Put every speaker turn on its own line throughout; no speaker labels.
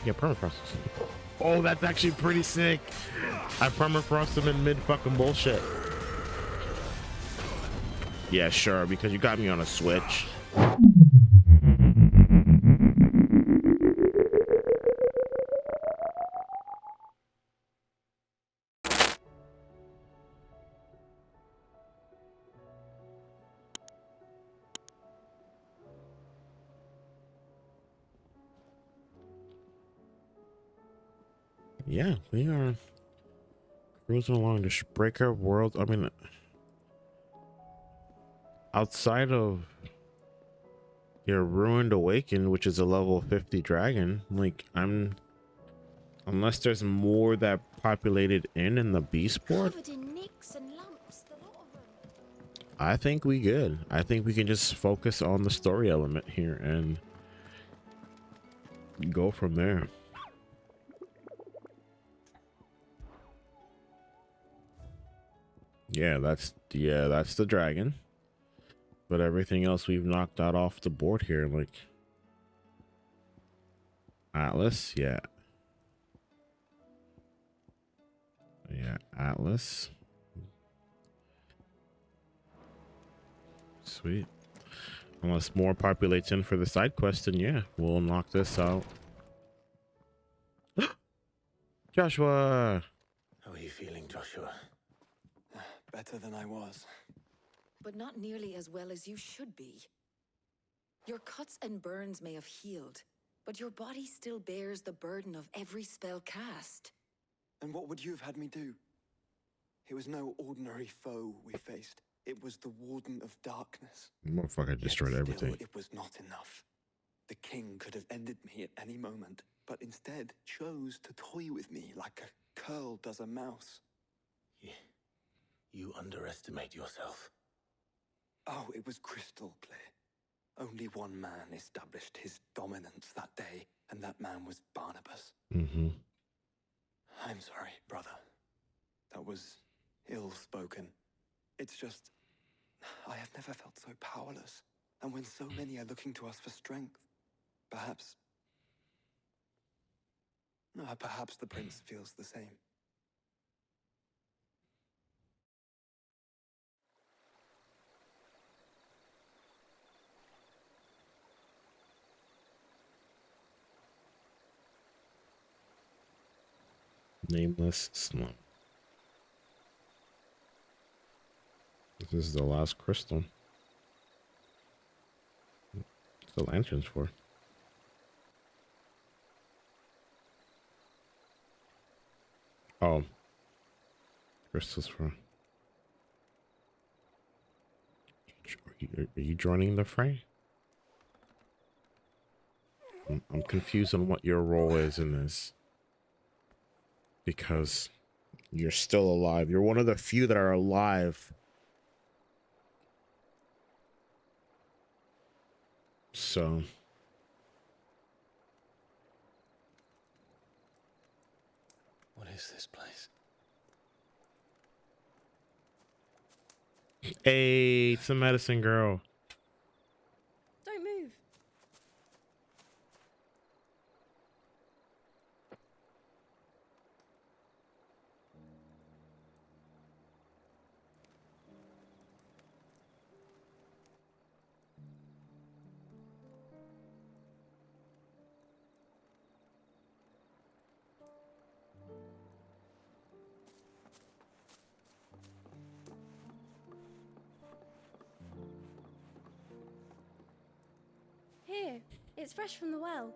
Yeah, permafrost. Oh, that's actually pretty sick. I permafrost him in mid fucking bullshit. Yeah, sure, because you got me on a switch. Yeah, we are cruising along the breaker world. I mean, outside of your ruined awakened, which is a level 50 dragon, like unless there's more that populated in the beast board, I think we good. I think we can just focus on the story element here and go from there. Yeah, that's the dragon. But everything else we've knocked out off the board here, like Atlas, yeah. Yeah, Atlas. Sweet. Unless more populates in for the side quest, then yeah, we'll knock this out. Joshua!
How are you feeling, Joshua?
Better than I was.
But not nearly as well as you should be. Your cuts and burns may have healed, but your body still bears the burden of every spell cast.
And what would you have had me do? It was no ordinary foe we faced. It was the Warden of Darkness.
Motherfucker destroyed everything.
It was not enough. The king could have ended me at any moment, but instead chose to toy with me like a curl does a mouse.
You underestimate yourself.
Oh, it was crystal clear. Only one man established his dominance that day, and that man was Barnabas.
Mm-hmm.
I'm sorry, brother. That was ill-spoken. It's just, I have never felt so powerless. And when so many are looking to us for strength, perhaps the prince feels the same.
Nameless slump. This is the last crystal. What's the lanterns for? Oh. Crystals for... Are you joining the fray? I'm confused on what your role is in this. Because you're still alive. You're one of the few that are alive. So...
What is this place?
Hey, it's the medicine girl.
Don't move. Here, it's fresh from the well.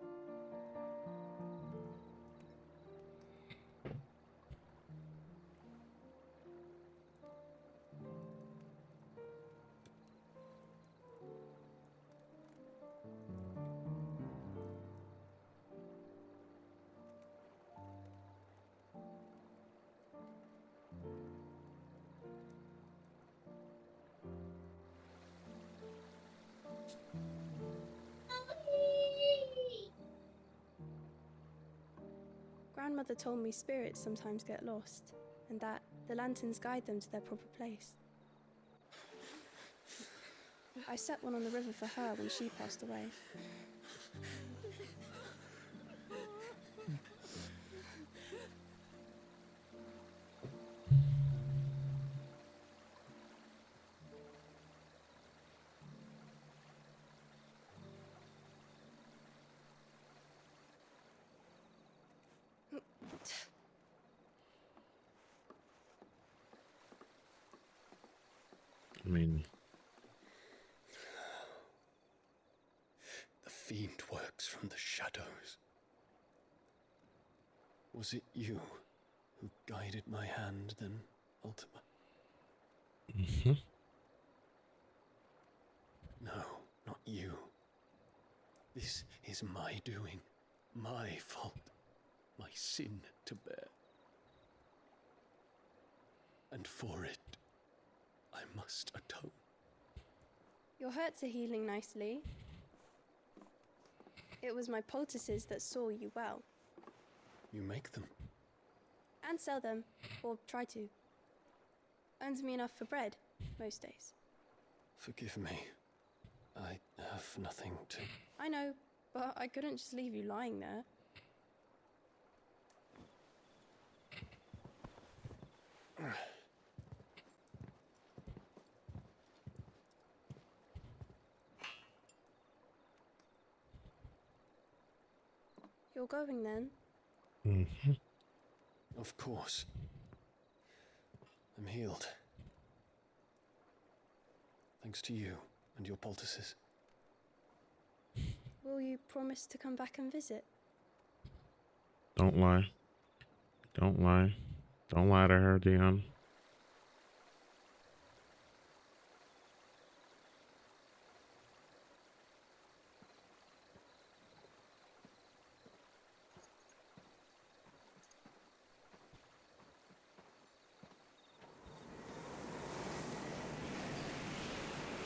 Grandmother told me spirits sometimes get lost, and that the lanterns guide them to their proper place. I set one on the river for her when she passed away.
mean,
The fiend works from the shadows. Was it you who guided my hand then, Ultima?
mhm.
No, not you. This is my doing, my fault, my sin to bear. And for it, I must atone.
Your hurts are healing nicely. It was my poultices that saw you well.
You make them.
And sell them, or try to. Earns me enough for bread, most days.
Forgive me. I have nothing to...
I know, but I couldn't just leave you lying there. You're going then?
Mhm.
Of course. I'm healed. Thanks to you and your poultices.
Will you promise to come back and visit?
Don't lie. Don't lie. Don't lie to her, Dion.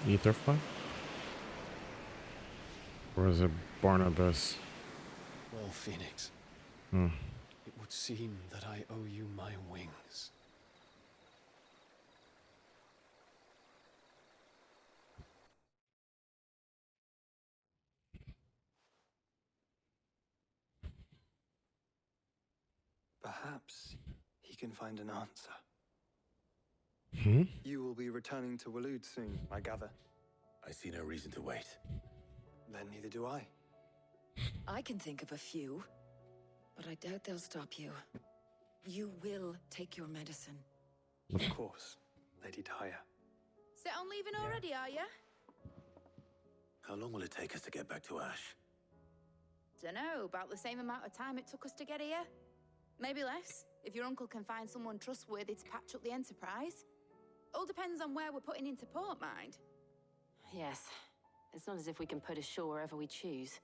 Etherfly? Or is it Barnabas?
Well, Phoenix,
Hmm.
it would seem that I owe you my wings.
Perhaps he can find an answer.
Hmm?
You will be returning to Waloed soon, I gather.
I see no reason to wait.
Then neither do I.
I can think of a few, but I doubt they'll stop you. You will take your medicine.
Of course, Lady Daya.
Set on leaving already, are ya?
How long will it take us to get back to Ash?
Dunno, about the same amount of time it took us to get here. Maybe less, if your uncle can find someone trustworthy to patch up the Enterprise. All depends on where we're putting into port, mind.
Yes. It's not as if we can put ashore wherever we choose.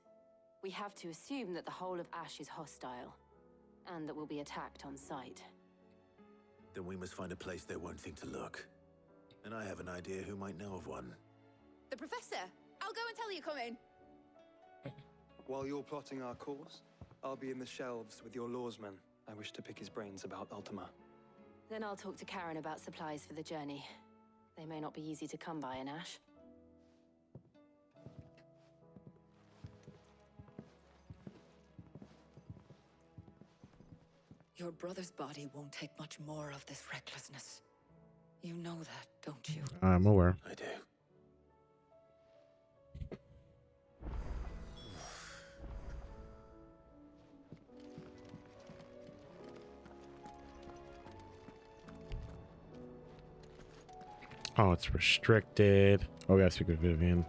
We have to assume that the whole of Ash is hostile, and that we'll be attacked on sight.
Then we must find a place they won't think to look. And I have an idea who might know of one.
The Professor! I'll go and tell you come in.
While you're plotting our course, I'll be in the shelves with your lawsman. I wish to pick his brains about Ultima.
Then I'll talk to Karen about supplies for the journey. They may not be easy to come by in Ash.
Your brother's body won't take much more of this recklessness. You know that, don't you?
I'm aware.
I do.
Oh, it's restricted. Oh, we gotta speak with Vivian.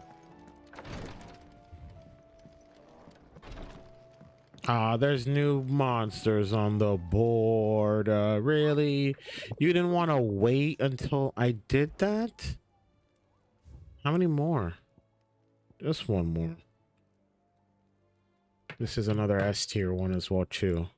Ah, there's new monsters on the board. Really? You didn't want to wait until I did that? How many more? Just one more. This is another S tier one as well, too.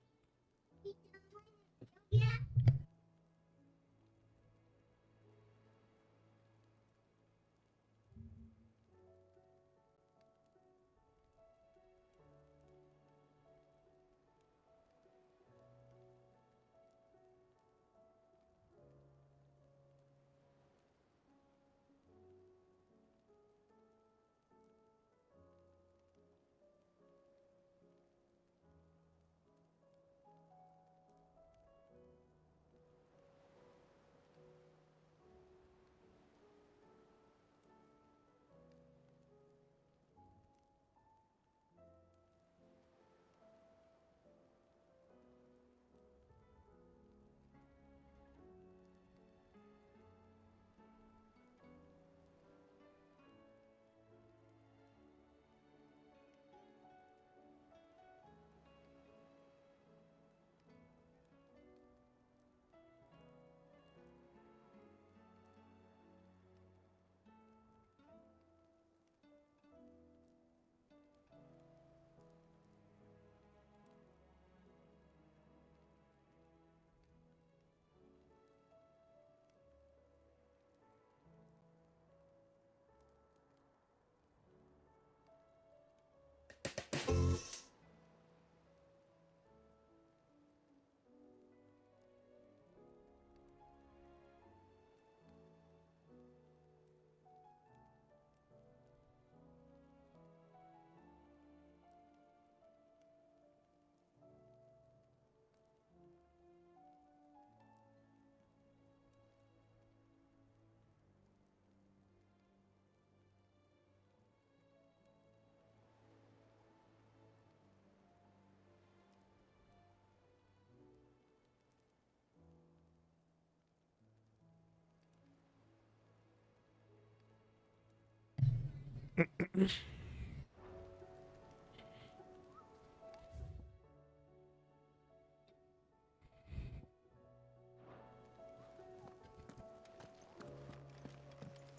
I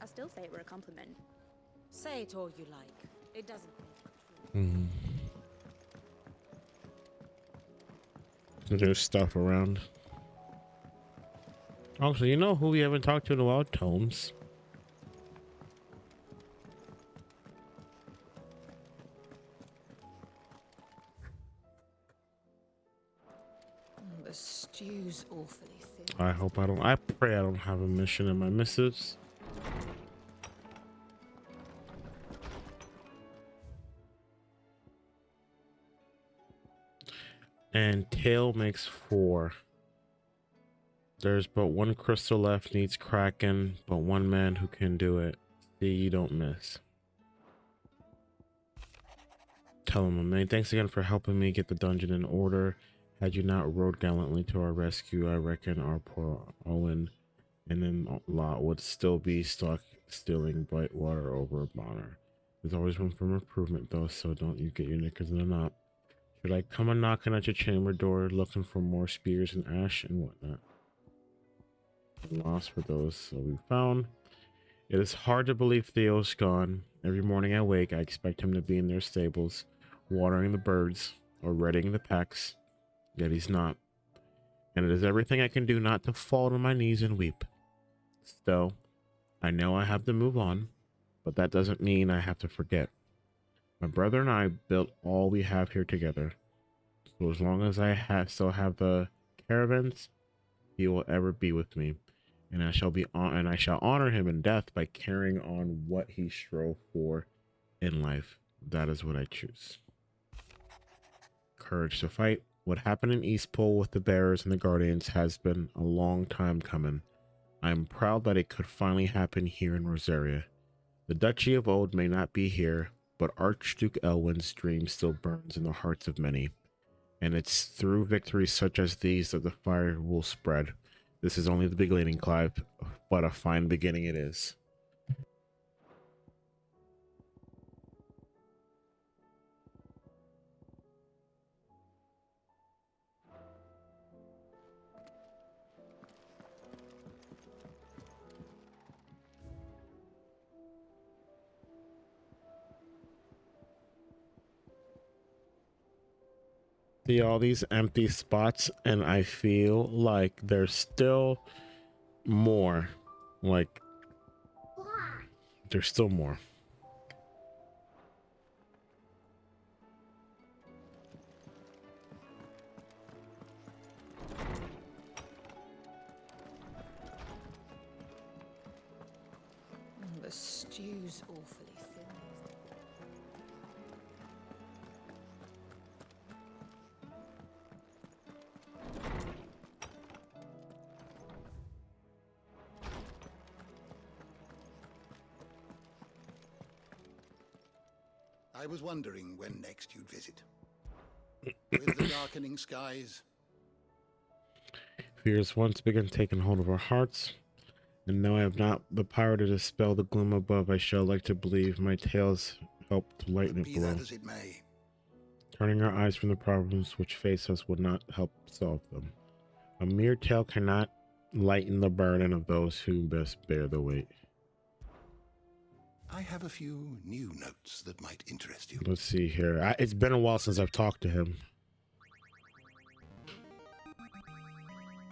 still say it were a compliment.
Say it all you like. It doesn't make it
Mm. There's stuff around. Also, you know who we haven't talked to in a while? Tomes.
The stew's awfully thin.
I hope I don't. I pray I don't have a mission in my missives. And tail makes 4. There's but one crystal left, needs Kraken, but one man who can do it. See, you don't miss. Tell him, man, thanks again for helping me get the dungeon in order. Had you not rode gallantly to our rescue, I reckon our poor Owen and then Lot would still be stuck stealing bright water over a Bonner. There's always room for improvement, though, so don't you get your knickers in a knot. Should I come a knocking at your chamber door looking for more spears and ash and whatnot? Lost for those, so we found. It is hard to believe Theo's gone. Every morning I wake, I expect him to be in their stables, watering the birds or readying the packs, yet he's not. And it is everything I can do not to fall to my knees and weep. Still, I know I have to move on, but that doesn't mean I have to forget. My brother and I built all we have here together. So as long as I still have the caravans, he will ever be with me, and I shall honor him in death by carrying on what he strove for in life. That is what I choose. Courage to fight. What happened in Eastpole with the Bearers and the Guardians has been a long time coming. I am proud that it could finally happen here in Rosaria. The Duchy of Old may not be here, but Archduke Elwin's dream still burns in the hearts of many. And it's through victories such as these that the fire will spread. This is only the beginning, Clive, but a fine beginning it is. See all these empty spots, and I feel like there's still more. Like, there's still more.
The stew's awfully thin.
I was wondering when next you'd visit. With the darkening skies,
Fears once began taking hold of our hearts, and now I have not the power to dispel the gloom above. I shall like to believe my tales help to lighten it
be
below.
that as it may,
Turning our eyes from the problems which face us would not help solve them. A mere tale cannot lighten the burden of those who best bear the weight.
I have a few new notes that might interest you.
Let's see here. It's been a while since I've talked to him.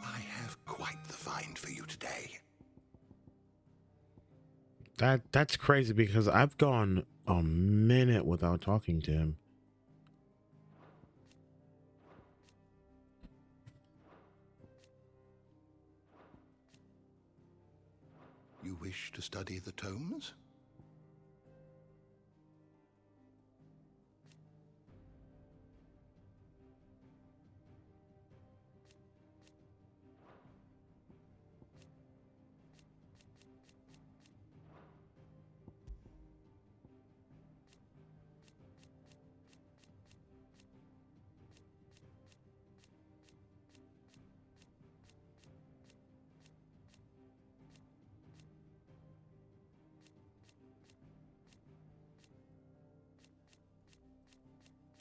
I have quite the find for you today.
That's crazy because I've gone a minute without talking to him.
You wish to study the tomes?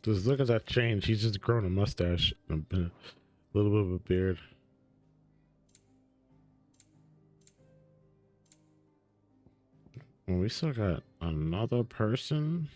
Just look at that change. He's just grown a mustache and a little bit of a beard. Well, we still got another person.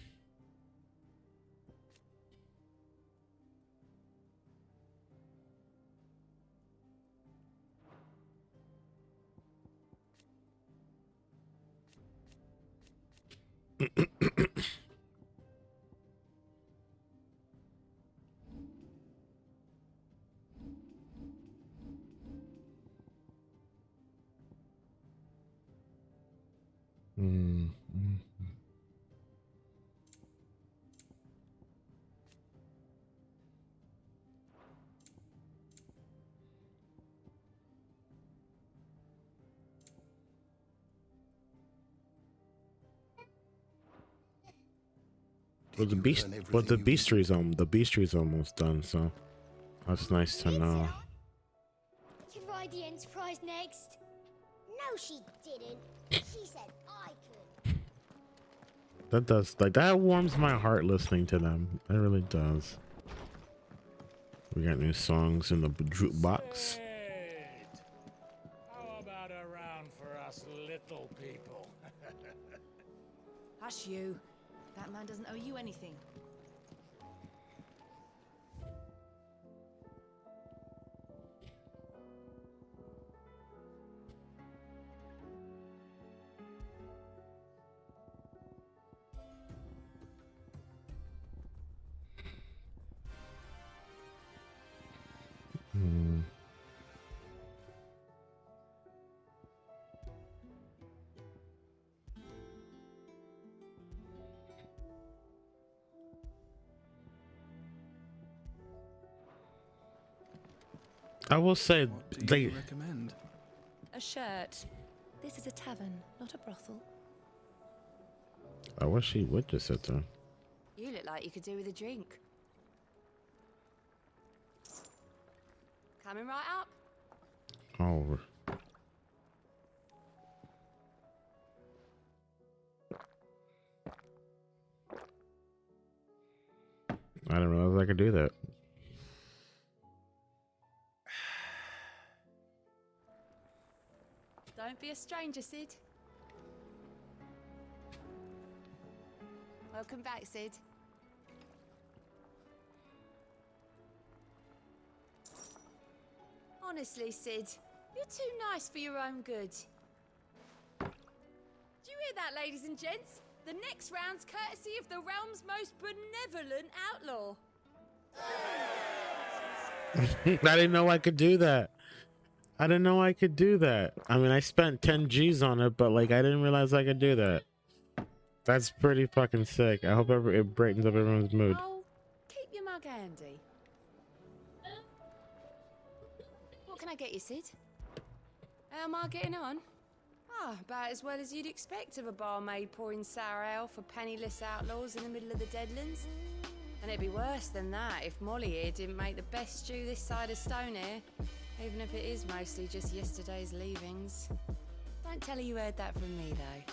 Well, the beastry's almost done, so that's nice to know.
You ride the Enterprise next? No, she didn't. She said I could.
That does, like, that warms my heart listening to them. It really does. We got new songs in the jukebox.
How about a round for us little people?
Hush you. That man doesn't owe you anything.
I will say, they
recommend
a shirt. This is a tavern, not a brothel.
I wish he would just sit there.
You look like you could do with a drink. Coming right up.
Oh. I didn't realize I could do that.
Don't be a stranger, Sid. Welcome back, Sid. Honestly, Sid, you're too nice for your own good. Do you hear that, ladies and gents? The next round's courtesy of the realm's most benevolent outlaw.
I didn't know I could do that. I didn't know I could do that. I mean, I spent 10 G's on it, but like, I didn't realize I could do that. That's pretty fucking sick. I hope it brightens up everyone's mood.
Oh, keep your mug handy. What can I get you, Sid?
How am I getting on? Ah, about as well as you'd expect of a barmaid pouring sour ale for penniless outlaws in the middle of the Deadlands. And it'd be worse than that if Molly here didn't make the best stew this side of Stonehair, even if it is mostly just yesterday's leavings. Don't tell her you heard that from me, though.